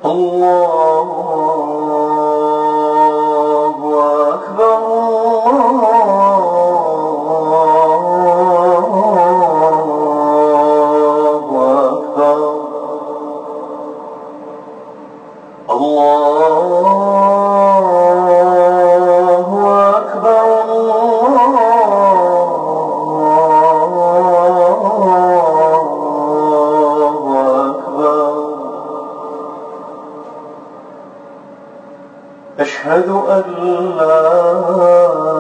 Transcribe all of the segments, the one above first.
الله أكبر الله أكبر الله أكبر الله أكبر أشهد أن لا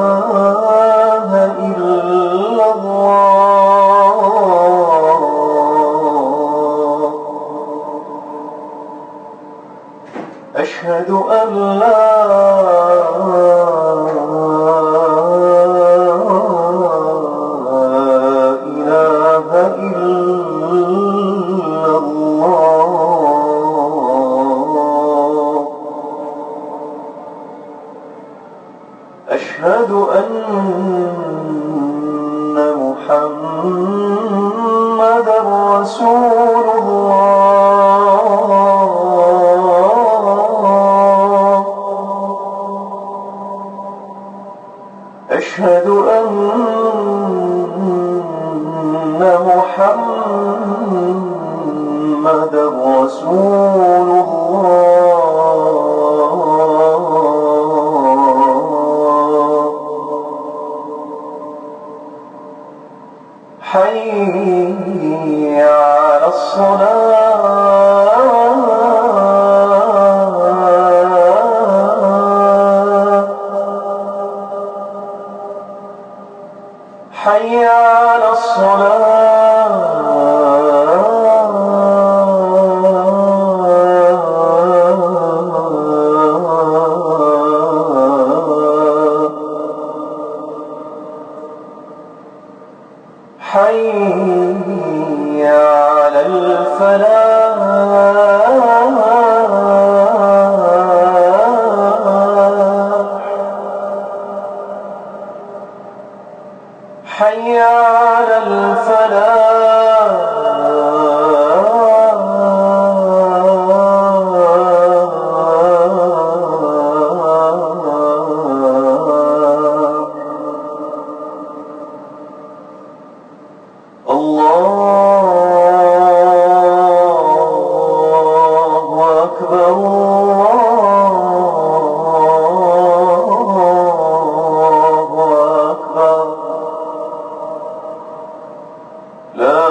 إله إلا الله أشهد أن لا إله إلا الله أشهد أن محمدًا رسول الله أشهد أن محمدًا رسول الله حي على الصلاة حي على حي على الفلاح حي على الله أكبر الله أكبر لا